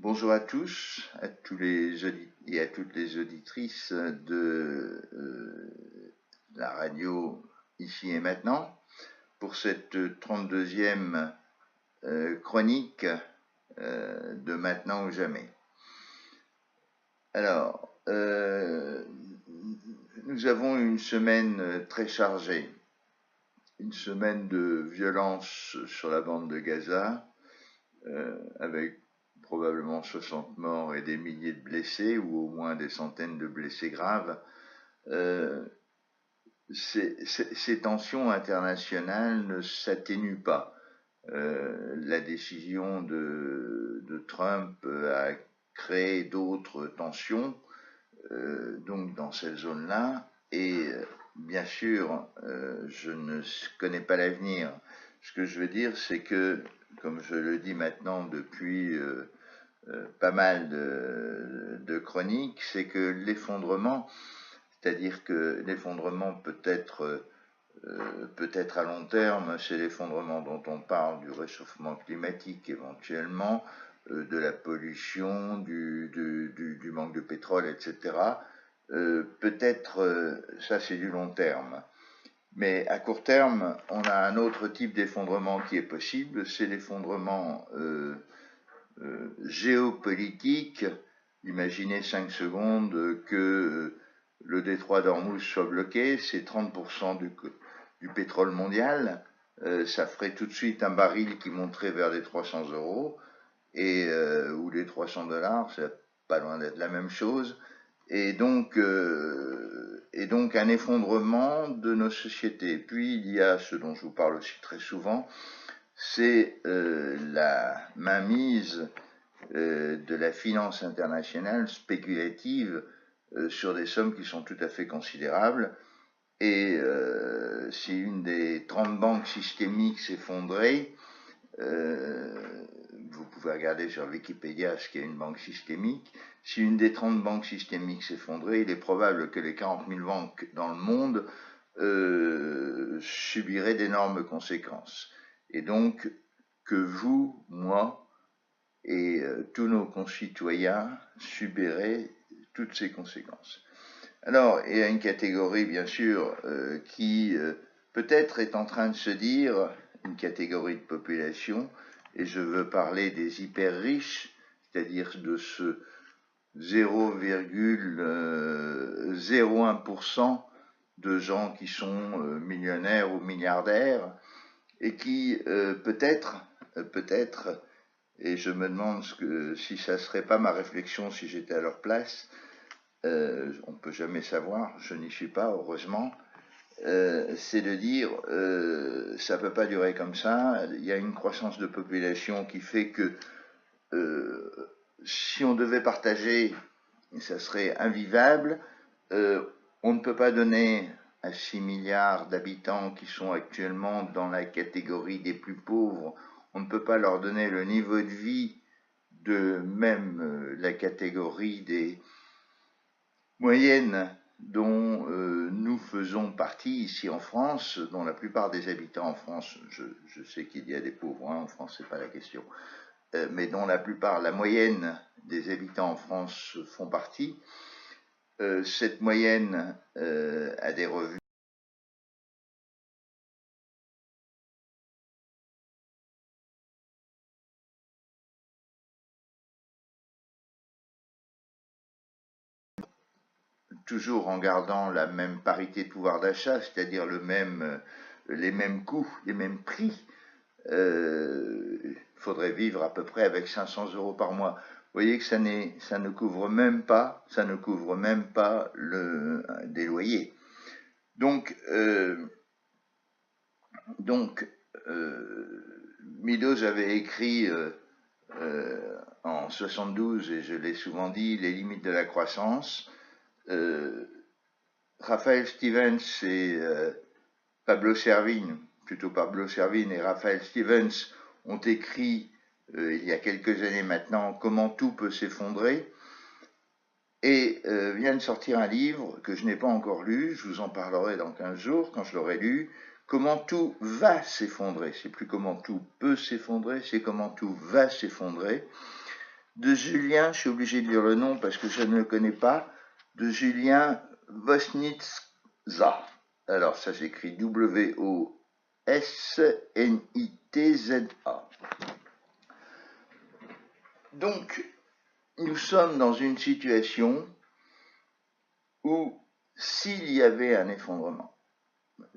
Bonjour à tous, à tous les et à toutes les auditrices de la radio Ici et Maintenant pour cette 32e chronique de Maintenant ou Jamais. Alors, nous avons une semaine très chargée, une semaine de violence sur la bande de Gaza, avec probablement 60 morts et des milliers de blessés, ou au moins des centaines de blessés graves. Ces tensions internationales ne s'atténuent pas. La décision de Trump a créé d'autres tensions, donc dans cette zone-là, et bien sûr, je ne connais pas l'avenir. Ce que je veux dire, c'est que, comme je le dis maintenant depuis pas mal de chroniques, c'est que l'effondrement, c'est-à-dire que l'effondrement peut être à long terme, c'est l'effondrement dont on parle du réchauffement climatique éventuellement, de la pollution, du manque de pétrole, etc. Peut-être ça c'est du long terme. Mais à court terme, on a un autre type d'effondrement qui est possible, c'est l'effondrement géopolitique. Imaginez 5 secondes que le détroit d'Ormuz soit bloqué, c'est 30% du pétrole mondial. Ça ferait tout de suite un baril qui monterait vers les 300 euros, ou les 300 dollars, c'est pas loin d'être la même chose. Et donc un effondrement de nos sociétés. Puis il y a ce dont je vous parle aussi très souvent, c'est la mainmise de la finance internationale spéculative sur des sommes qui sont tout à fait considérables. Et si une des 30 banques systémiques s'effondrait, vous pouvez regarder sur Wikipédia ce qu'est une banque systémique. Si une des 30 banques systémiques s'effondrait, il est probable que les 40 000 banques dans le monde subiraient d'énormes conséquences. Et donc, que vous, moi et tous nos concitoyens subiraient toutes ces conséquences. Alors, il y a une catégorie, bien sûr, qui peut-être est en train de se dire, une catégorie de population, et je veux parler des hyper riches, c'est-à-dire de ce 0,01% de gens qui sont millionnaires ou milliardaires, et qui peut-être, et je me demande si ça ne serait pas ma réflexion si j'étais à leur place, on ne peut jamais savoir, je n'y suis pas, heureusement, c'est de dire ça ne peut pas durer comme ça. Il y a une croissance de population qui fait que si on devait partager, ça serait invivable. On ne peut pas donner à 6 milliards d'habitants qui sont actuellement dans la catégorie des plus pauvres, on ne peut pas leur donner le niveau de vie de même la catégorie des moyennes dont nous faisons partie ici en France, dont la plupart des habitants en France, je sais qu'il y a des pauvres en France, c'est pas la question, mais dont la moyenne des habitants en France font partie. Cette moyenne a des revenus toujours en gardant la même parité de pouvoir d'achat, c'est-à-dire les mêmes coûts, les mêmes prix. Il faudrait vivre à peu près avec 500 euros par mois. Vous voyez que ça ne couvre même pas, des loyers. Donc, Miloš avait écrit en 72, et je l'ai souvent dit, Les limites de la croissance. Raphaël Stevens et Pablo Servigne et Raphaël Stevens ont écrit il y a quelques années maintenant Comment tout peut s'effondrer, et vient de sortir un livre que je n'ai pas encore lu, je vous en parlerai dans 15 jours quand je l'aurai lu, Comment tout va s'effondrer. C'est plus comment tout peut s'effondrer, c'est comment tout va s'effondrer. de Julien, je suis obligé de lire le nom parce que je ne le connais pas, de Julien Wosnitza. Alors ça s'écrit W-O-S-N-I-T-Z-A. Donc, nous sommes dans une situation où s'il y avait un effondrement,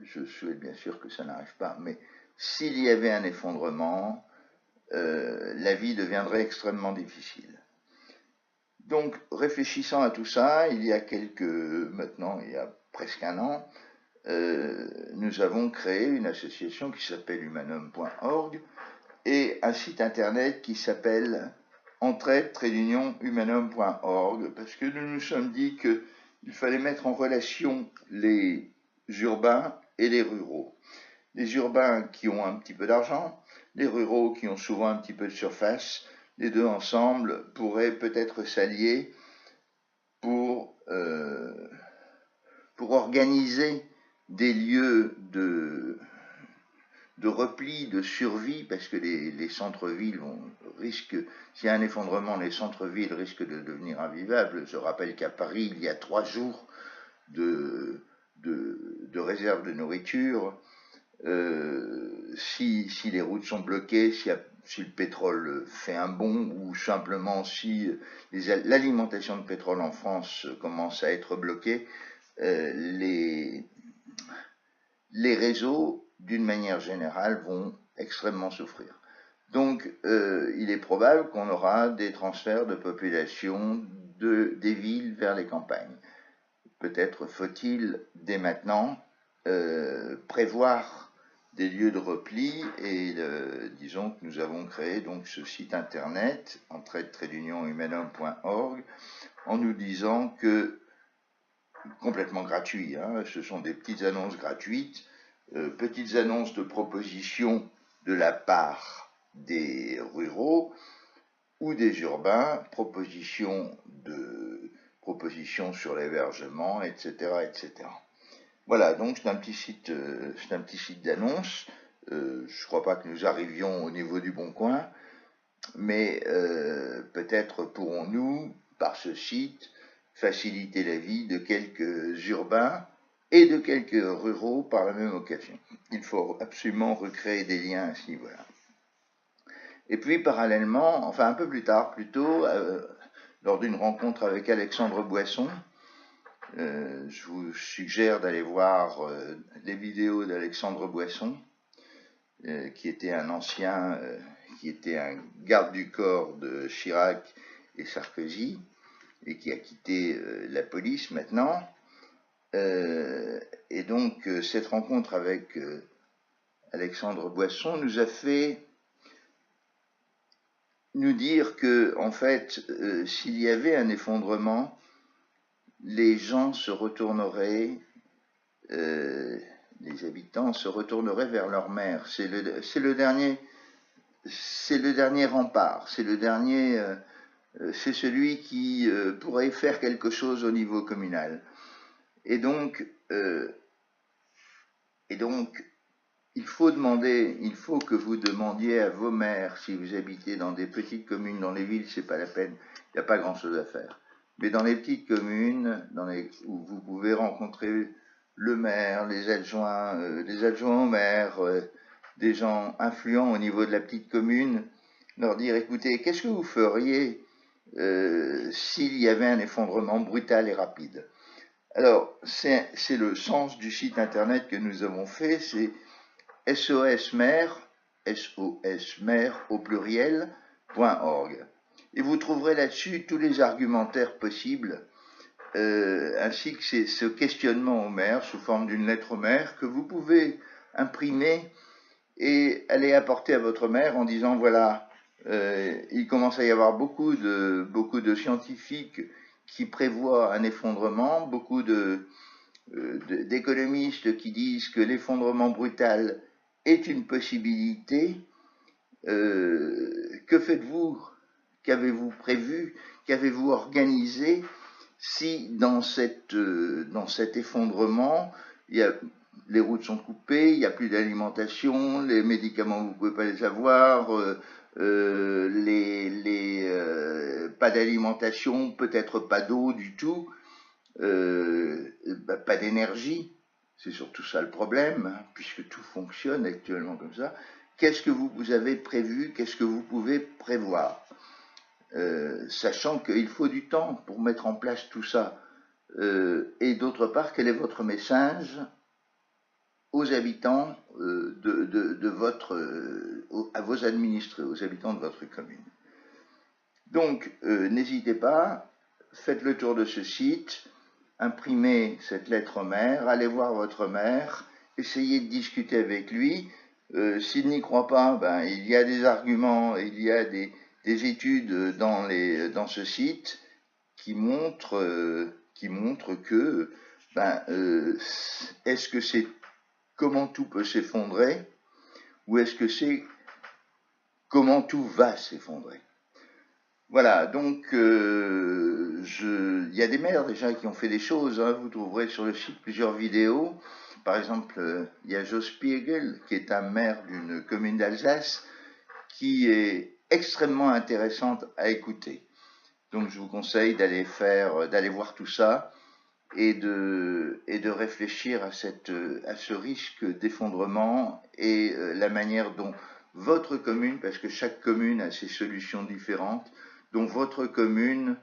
je souhaite bien sûr que ça n'arrive pas, mais s'il y avait un effondrement, la vie deviendrait extrêmement difficile. Donc, réfléchissant à tout ça, il y a presque un an, nous avons créé une association qui s'appelle humanum.org et un site internet qui s'appelle entraide-humanum.org parce que nous nous sommes dit qu'il fallait mettre en relation les urbains et les ruraux. Les urbains qui ont un petit peu d'argent, les ruraux qui ont souvent un petit peu de surface, les deux ensemble pourraient peut-être s'allier pour organiser des lieux de repli, de survie, parce que les centres-villes risquent, s'il y a un effondrement, les centres-villes risquent de devenir invivables. Je rappelle qu'à Paris, il y a 3 jours de réserve de nourriture. Si les routes sont bloquées, si le pétrole fait un bond, ou simplement si l'alimentation de pétrole en France commence à être bloquée, les réseaux, d'une manière générale, vont extrêmement souffrir. Donc, il est probable qu'on aura des transferts de population des villes vers les campagnes. Peut-être faut-il, dès maintenant, prévoir des lieux de repli, et disons que nous avons créé donc ce site internet, entraide-humanum.org, en nous disant que, complètement gratuit, hein, ce sont des petites annonces gratuites, petites annonces de propositions de la part des ruraux ou des urbains, propositions sur l'hébergement, etc., etc. Voilà, donc c'est un petit site d'annonces. Je ne crois pas que nous arrivions au niveau du Bon Coin, mais peut-être pourrons-nous, par ce site, faciliter la vie de quelques urbains et de quelques ruraux par la même occasion. Il faut absolument recréer des liens à ce niveau-là. Et puis parallèlement, enfin un peu plus tard plutôt, lors d'une rencontre avec Alexandre Boisson, je vous suggère d'aller voir les vidéos d'Alexandre Boisson, qui était un ancien, qui était un garde du corps de Chirac et Sarkozy, et qui a quitté la police maintenant. Et donc cette rencontre avec Alexandre Boisson nous a fait nous dire que, en fait, s'il y avait un effondrement, les gens se retourneraient, les habitants se retourneraient vers leur mère. C'est le dernier rempart, c'est celui qui pourrait faire quelque chose au niveau communal. Et donc, il faut que vous demandiez à vos maires, si vous habitez dans des petites communes, dans les villes, c'est pas la peine, il n'y a pas grand-chose à faire. Mais dans les petites communes, où vous pouvez rencontrer le maire, les adjoints au maire, des gens influents au niveau de la petite commune, leur dire, écoutez, qu'est-ce que vous feriez s'il y avait un effondrement brutal et rapide? Alors, c'est le sens du site internet que nous avons fait, c'est SOSmaire, SOSmaire au pluriel.org. Et vous trouverez là-dessus tous les argumentaires possibles, ainsi que ce questionnement au maire sous forme d'une lettre au maire que vous pouvez imprimer et aller apporter à votre maire en disant voilà, il commence à y avoir beaucoup de scientifiques qui prévoient un effondrement, beaucoup d'économistes qui disent que l'effondrement brutal est une possibilité. Que faites-vous? Qu'avez-vous prévu? Qu'avez-vous organisé si dans cet effondrement, les routes sont coupées, il n'y a plus d'alimentation, les médicaments vous ne pouvez pas les avoir, pas d'alimentation, peut-être pas d'eau du tout, pas d'énergie. C'est surtout ça le problème, hein, puisque tout fonctionne actuellement comme ça. Qu'est-ce que vous avez prévu? Qu'est-ce que vous pouvez prévoir? Sachant qu'il faut du temps pour mettre en place tout ça. Et d'autre part, quel est votre message aux habitants à vos administrés, aux habitants de votre commune? Donc, n'hésitez pas, faites le tour de ce site, imprimez cette lettre au maire, allez voir votre maire, essayez de discuter avec lui. S'il n'y croit pas, ben, il y a des arguments, il y a des études dans ce site qui montrent que ben, est-ce que c'est comment tout peut s'effondrer ou est-ce que c'est comment tout va s'effondrer? Voilà, donc il y a des maires déjà qui ont fait des choses, hein. Vous trouverez sur le site plusieurs vidéos. Par exemple, il y a Jo Spiegel, qui est un maire d'une commune d'Alsace, qui est extrêmement intéressante à écouter. Donc je vous conseille d'aller voir tout ça et de réfléchir à ce risque d'effondrement et la manière dont votre commune, parce que chaque commune a ses solutions différentes, dont votre commune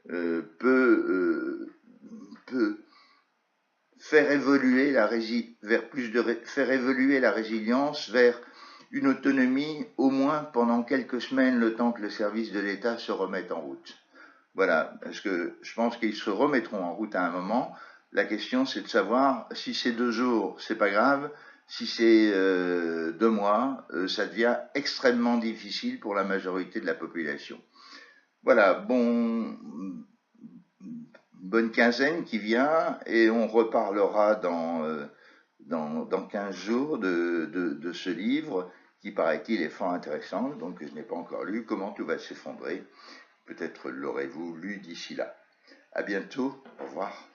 peut faire évoluer faire évoluer la résilience vers une autonomie au moins pendant quelques semaines, le temps que le service de l'État se remette en route. Voilà, parce que je pense qu'ils se remettront en route à un moment. La question, c'est de savoir si c'est 2 jours, c'est pas grave. Si c'est 2 mois, ça devient extrêmement difficile pour la majorité de la population. Voilà, bonne quinzaine qui vient et on reparlera dans 15 jours de ce livre qui, paraît-il, est fort intéressant, donc je n'ai pas encore lu, Comment tout va s'effondrer. Peut-être l'aurez-vous lu d'ici là. À bientôt, au revoir.